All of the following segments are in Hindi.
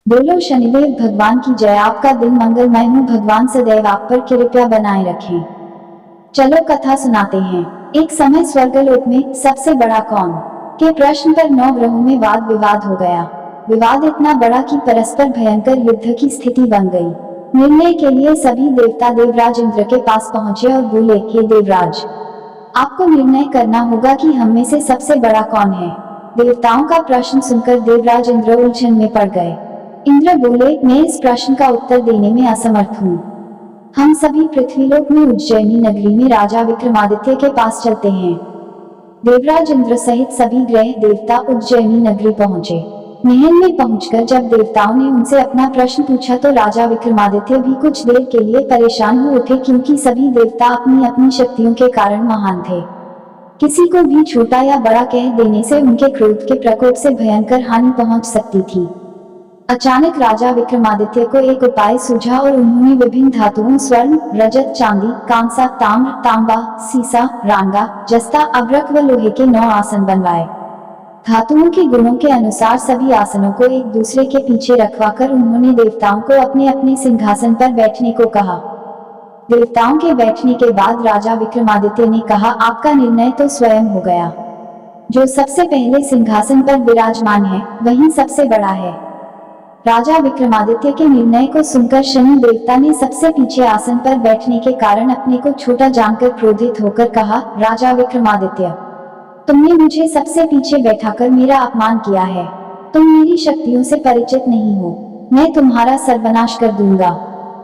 बोलो शनिदेव भगवान की जय। आपका दिन मंगलमय हो, भगवान सदैव आप पर कृपा बनाए रखें। चलो कथा सुनाते हैं। एक समय स्वर्गलोक में सबसे बड़ा कौन के प्रश्न पर 9 ग्रहों में वाद विवाद हो गया। विवाद इतना बड़ा कि परस्पर भयंकर युद्ध की स्थिति बन गई। निर्णय के लिए सभी देवता देवराज इंद्र के पास पहुंचे और बोले, हे देवराज, आपको निर्णय करना होगा कि हम में से सबसे बड़ा कौन है। देवताओं का प्रश्न सुनकर देवराज इंद्र उलझन में पड़ गए। इंद्र बोले, मैं इस प्रश्न का उत्तर देने में असमर्थ हूँ। हम सभी पृथ्वीलोक में उज्जैनी नगरी में राजा विक्रमादित्य के पास चलते हैं। देवराज इंद्र सहित सभी ग्रह देवता उज्जैनी नगरी पहुंचे। महल में पहुंचकर जब देवताओं ने उनसे अपना प्रश्न पूछा तो राजा विक्रमादित्य भी कुछ देर के लिए परेशान हो उठे, क्योंकि सभी देवता अपनी अपनी शक्तियों के कारण महान थे। किसी को भी छोटा या बड़ा कह देने से उनके क्रोध के प्रकोप से भयंकर हानि पहुंच सकती थी। अचानक राजा विक्रमादित्य को एक उपाय सूझा और उन्होंने विभिन्न धातुओं स्वर्ण, रजत, चांदी, कांसा, ताम्र, तांबा, सीसा, रांगा, जस्ता, अभ्रक व लोहे के 9 आसन बनवाए। धातुओं के गुणों के अनुसार सभी आसनों को एक दूसरे के पीछे रखवाकर उन्होंने देवताओं को अपने अपने सिंहासन पर बैठने को कहा। देवताओं के बैठने के बाद राजा विक्रमादित्य ने कहा, आपका निर्णय तो स्वयं हो गया। जो सबसे पहले सिंहासन पर विराजमान है वही सबसे बड़ा है। राजा विक्रमादित्य के निर्णय को सुनकर शनि देवता ने सबसे पीछे आसन पर बैठने के कारण अपने को छोटा जानकर क्रोधित होकर कहा, राजा विक्रमादित्य, तुमने मुझे सबसे पीछे बैठाकर मेरा अपमान किया है। तुम मेरी शक्तियों से परिचित नहीं हो। मैं तुम्हारा सर्वनाश कर दूंगा।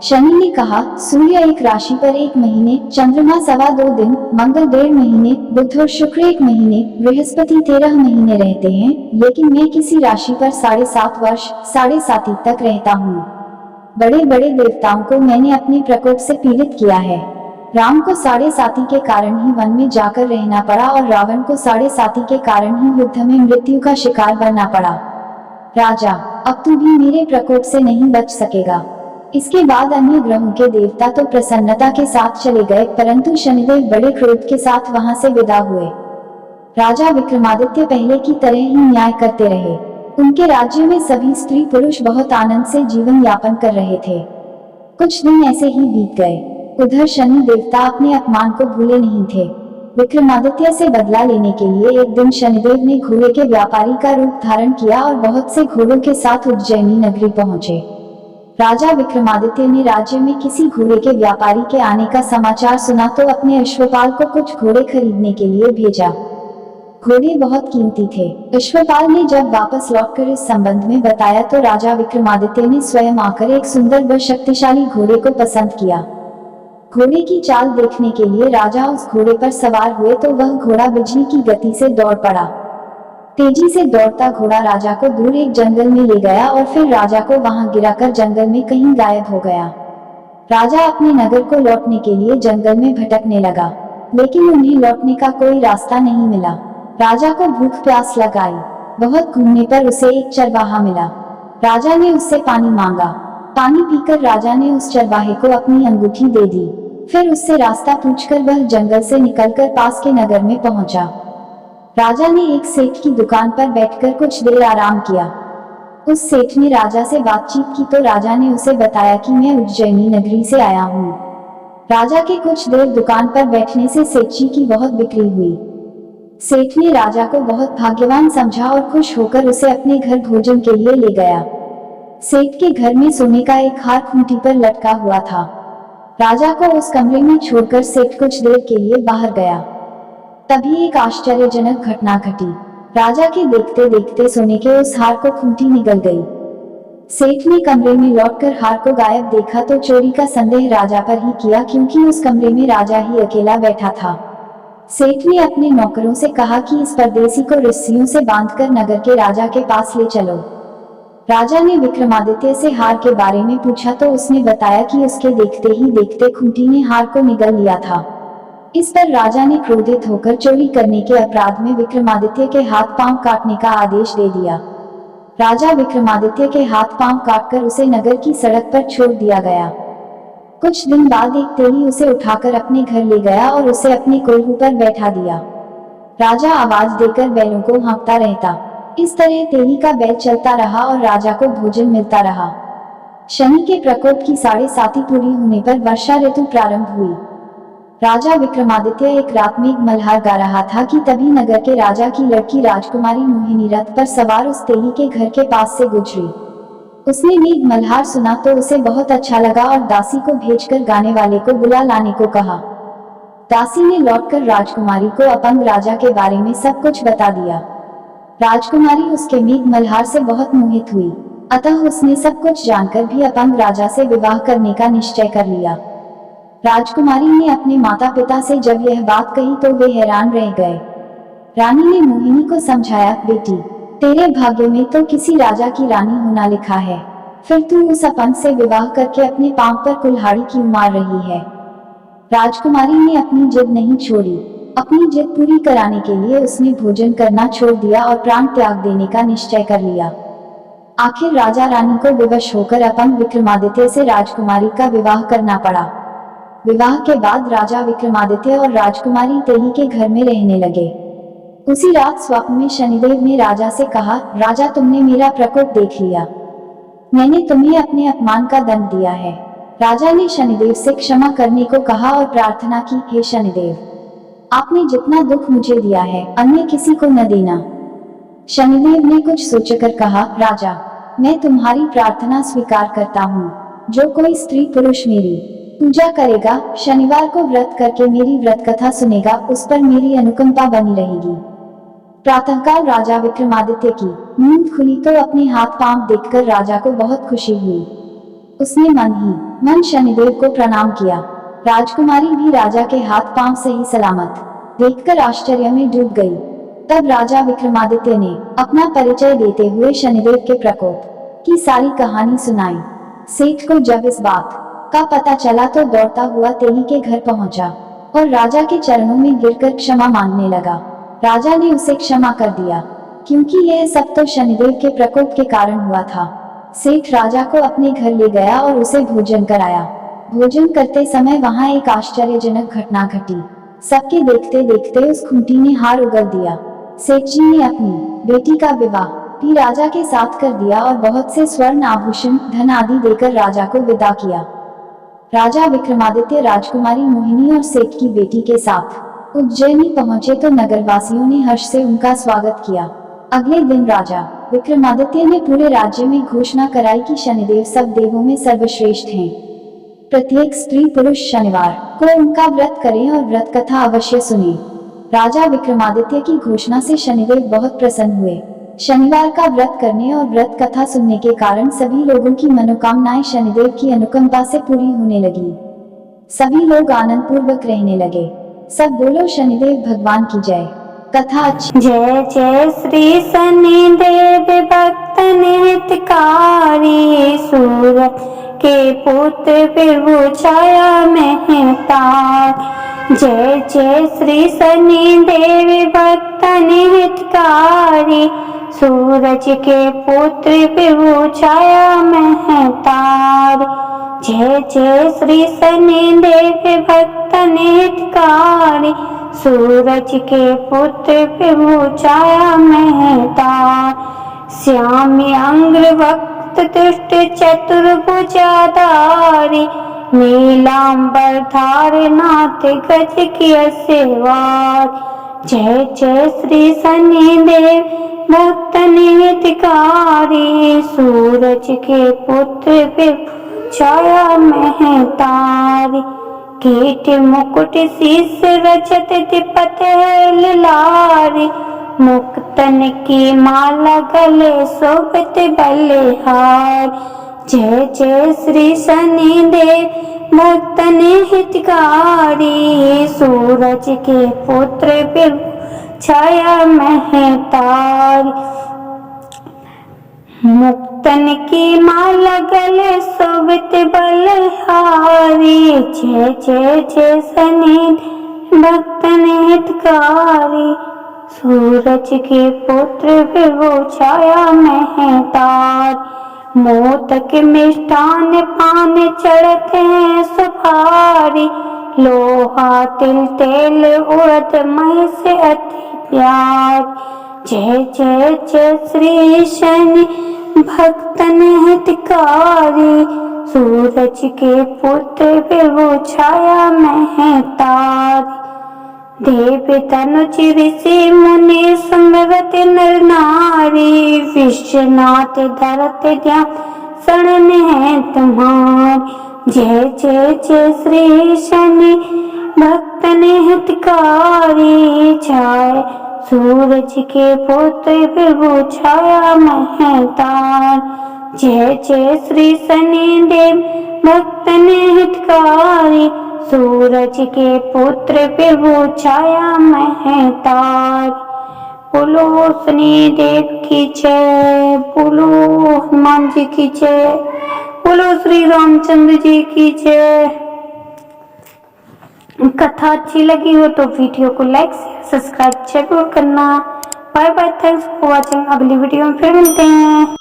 शनि ने कहा, सूर्य एक राशि पर 1 महीने, चंद्रमा 2.25 दिन, मंगल 1.5 महीने, बुध और शुक्र 1 महीने, बृहस्पति 13 महीने रहते हैं, लेकिन मैं किसी राशि पर 7.5 वर्ष 7.5 तक रहता हूँ। बड़े बड़े देवताओं को मैंने अपने प्रकोप से पीड़ित किया है। राम को 7.5 के कारण ही वन में जाकर रहना पड़ा और रावण को 7.5 के कारण ही युद्ध में मृत्यु का शिकार बनना पड़ा। राजा, अब तू भी मेरे प्रकोप से नहीं बच सकेगा। इसके बाद अन्य ग्रहों के देवता तो प्रसन्नता के साथ चले गए, परंतु शनिदेव बड़े क्रोध के साथ वहां से विदा हुए। राजा विक्रमादित्य पहले की तरह ही न्याय करते रहे। उनके राज्य में सभी स्त्री पुरुष बहुत आनंद से जीवन यापन कर रहे थे। कुछ दिन ऐसे ही बीत गए। उधर शनि देवता अपने अपमान को भूले नहीं थे। विक्रमादित्य से बदला लेने के लिए एक दिन शनिदेव ने घोड़े के व्यापारी का रूप धारण किया और बहुत से घोड़ों के साथ उज्जैनी नगरी पहुंचे। राजा विक्रमादित्य ने राज्य में किसी घोड़े के व्यापारी के आने का समाचार सुना तो अपने अश्वपाल को कुछ घोड़े खरीदने के लिए भेजा। घोड़े बहुत कीमती थे। अश्वपाल ने जब वापस लौटकर इस संबंध में बताया तो राजा विक्रमादित्य ने स्वयं आकर एक सुंदर व शक्तिशाली घोड़े को पसंद किया। घोड़े की चाल देखने के लिए राजा उस घोड़े पर सवार हुए तो वह घोड़ा बिजली की गति से दौड़ पड़ा। तेजी से दौड़ता घोड़ा राजा को दूर एक जंगल में ले गया और फिर राजा को वहां गिराकर जंगल में कहीं गायब हो गया। राजा अपने नगर को लौटने के लिए जंगल में भटकने लगा, लेकिन उन्हें लौटने का कोई रास्ता नहीं मिला। राजा को भूख प्यास लगाई। बहुत घूमने पर उसे एक चरवाहा मिला। राजा ने उससे पानी मांगा। पानी पीकर राजा ने उस चरवाहे को अपनी अंगूठी दे दी। फिर उससे रास्ता पूछकर वह जंगल से निकलकर पास के नगर में पहुंचा। राजा ने एक सेठ की दुकान पर बैठकर कुछ देर आराम किया। उस सेठ ने राजा से बातचीत की तो राजा ने उसे बताया कि मैं उज्जैनी नगरी से आया हूँ। राजा के कुछ देर दुकान पर बैठने से सेठ जी की बहुत बिक्री हुई। सेठ ने राजा को बहुत भाग्यवान समझा और खुश होकर उसे अपने घर भोजन के लिए ले गया। सेठ के घर में सोने का एक हार खूंटी पर लटका हुआ था। राजा को उस कमरे में छोड़कर सेठ कुछ देर के लिए बाहर गया। तभी एक आश्चर्यजनक घटना घटी। राजा के देखते देखते सोने के उस हार को खूंटी निगल गई। सेठ ने कमरे में लौटकर हार को गायब देखा तो चोरी का संदेह राजा पर ही किया, क्योंकि उस कमरे में राजा ही अकेला बैठा था। सेठ ने अपने नौकरों से कहा कि इस परदेसी को रस्सियों से बांधकर नगर के राजा के पास ले चलो। राजा ने विक्रमादित्य से हार के बारे में पूछा तो उसने बताया कि उसके देखते ही देखते खूंटी ने हार को निगल लिया था। इस पर राजा ने क्रोधित होकर चोरी करने के अपराध में विक्रमादित्य के हाथ पांव काटने का आदेश दे दिया। राजा विक्रमादित्य के हाथ पांव काटकर उसे नगर की सड़क पर छोड़ दिया गया। कुछ दिन बाद एक तेली उसे उठाकर अपने घर ले गया और उसे अपने कोल्हू पर बैठा दिया। राजा आवाज देकर बैलों को हाँकता रहता। इस तरह तेली का बैल चलता रहा और राजा को भोजन मिलता रहा। शनि के प्रकोप की 7.5 पूरी होने पर वर्षा ऋतु प्रारंभ हुई। राजा विक्रमादित्य एक रात मेघ मल्हार गा रहा था कि तभी नगर के राजा की लड़की राजकुमारी मोहिनी रथ पर सवार उस तेली के घर के पास से गुजरी। उसने मेघ मल्हार सुना तो उसे बहुत अच्छा लगा और दासी को भेजकर गाने वाले को बुला लाने को कहा। दासी ने लौटकर राजकुमारी को अपंग राजा के बारे में सब कुछ बता दिया। राजकुमारी उसके मेघ मल्हार से बहुत मोहित हुई, अतः उसने सब कुछ जानकर भी अपंग राजा से विवाह करने का निश्चय कर लिया। राजकुमारी ने अपने माता पिता से जब यह बात कही तो वे हैरान रह गए। रानी ने मोहिनी को समझाया, बेटी, तेरे भाग्य में तो किसी राजा की रानी होना लिखा है, फिर तू उस अपंग से विवाह करके अपने पांव पर कुल्हाड़ी क्यों मार रही है। राजकुमारी ने अपनी जिद नहीं छोड़ी। अपनी जिद पूरी कराने के लिए उसने भोजन करना छोड़ दिया और प्राण त्याग देने का निश्चय कर लिया। आखिर राजा रानी को विवश होकर अपंग विक्रमादित्य से राजकुमारी का विवाह करना पड़ा। विवाह के बाद राजा विक्रमादित्य और राजकुमारी तेली के घर में रहने लगे। उसी रात स्वप्न में शनिदेव ने राजा से कहा, राजा, तुमने मेरा प्रकोप देख लिया, मैंने तुम्हें अपने अपमान का दंड दिया है। राजा ने शनिदेव से क्षमा करने को कहा और प्रार्थना की, हे शनिदेव, आपने जितना दुख मुझे दिया है अन्य किसी को न देना। शनिदेव ने कुछ सोचकर कहा, राजा, मैं तुम्हारी प्रार्थना स्वीकार करता हूँ। जो कोई स्त्री पुरुष मेरी पूजा करेगा, शनिवार को व्रत करके मेरी व्रत कथा सुनेगा, उस पर मेरी अनुकंपा बनी रहेगी। प्रातःकाल राजा विक्रमादित्य की नींद खुली तो अपने हाथ पांव देखकर राजा को बहुत खुशी हुई। उसने मन ही मन शनिदेव को प्रणाम किया। राजकुमारी भी राजा के हाथ पांव सही सलामत देखकर आश्चर्य में डूब गई। तब राजा विक्रमादित्य ने अपना परिचय देते हुए शनिदेव के प्रकोप की सारी कहानी सुनाई। सेठ को जब इस बात का पता चला तो दौड़ता हुआ तेली के घर पहुंचा और राजा के चरणों में गिरकर क्षमा मांगने लगा। राजा ने उसे क्षमा कर दिया, क्योंकि यह सब तो शनिदेव के प्रकोप के कारण हुआ था। सेठ राजा को अपने घर ले गया और उसे भोजन कराया। भोजन करते समय वहां एक आश्चर्यजनक घटना घटी। सबके देखते देखते उस खूंटी ने हार उगल दिया। सेठ जी ने अपनी बेटी का विवाह भी राजा के साथ कर दिया और बहुत से स्वर्ण आभूषण, धन आदि देकर राजा को विदा किया। राजा विक्रमादित्य राजकुमारी मोहिनी और सेठ की बेटी के साथ उज्जैनी पहुंचे तो नगरवासियों ने हर्ष से उनका स्वागत किया। अगले दिन राजा विक्रमादित्य ने पूरे राज्य में घोषणा कराई कि शनिदेव सब देवों में सर्वश्रेष्ठ हैं। प्रत्येक स्त्री पुरुष शनिवार को उनका व्रत करें और व्रत कथा अवश्य सुने। राजा विक्रमादित्य की घोषणा से शनिदेव बहुत प्रसन्न हुए। शनिवार का व्रत करने और व्रत कथा सुनने के कारण सभी लोगों की मनोकामनाएं शनिदेव की अनुकंपा से पूरी होने लगी। सभी लोग आनंद पूर्वक रहने लगे। सब बोलो, शनिदेव भगवान की जय। कथा अच्छी। जय जय श्री शनिदेव भक्त हितकारी, सूरत के पुत्र विभु छाया महतार। जय जय श्री शनिदेव भक्त हितकारी, सूरज के पुत्र विभु छाया महतार। जय जय श्री शनिदेव भक्त हितकारी, सूरज के पुत्र विभु छाया महतार। श्यामी अंग्र वक्त दुष्ट चतुर्भुजाधारी, नीलांबर धारे नाथ गज की सेवार। जय जय श्री शनिदेव भक्त हितकारी, सूरज के पुत्र विभु छाया महतारी। कीट मुकुट शीस रजत दिपत लारी, मुक्तन की माला गले शोभित बलिहार। जय जय श्री शनिदेव भक्त हितकारी, सूरज के पुत्र विभु छाया महतारी। मुक्तन की माला गले शोभित बलिहारी। जय जय जय शनिदेव भक्त हितकारी, सूरज के पुत्र विभु छाया महतार। मोदक मिष्ठान पान चढ़ते हैं सुपारी, लोहा तिल तेल उड़द मही से अति प्यार। जय जय जय श्री शनि भक्तन हितकारी, सूरज के पुत्र विभु छाया में है तारी, देव तनुज ऋषि मुनि समरत नर नारी, विश्वनाथ धरत ध्यान शरण है तुम्हारी। जय जय जय श्री शनि भक्तन हितकारी, छाए सूरज के पुत्र विभु छाया में है तार। जय जय श्री शनि देव भक्तन हितकारी, सूरज के पुत्र विभु छाया में है तार। बोलो शनि देव की जय, बोलो हनुमान जी की जय, बोलो श्री रामचंद्र जी की जय। कथा अच्छी लगी हो तो वीडियो को लाइक सब्सक्राइब जरूर करना। Bye bye, thanks for watching. अगली वीडियो में फिर मिलते हैं।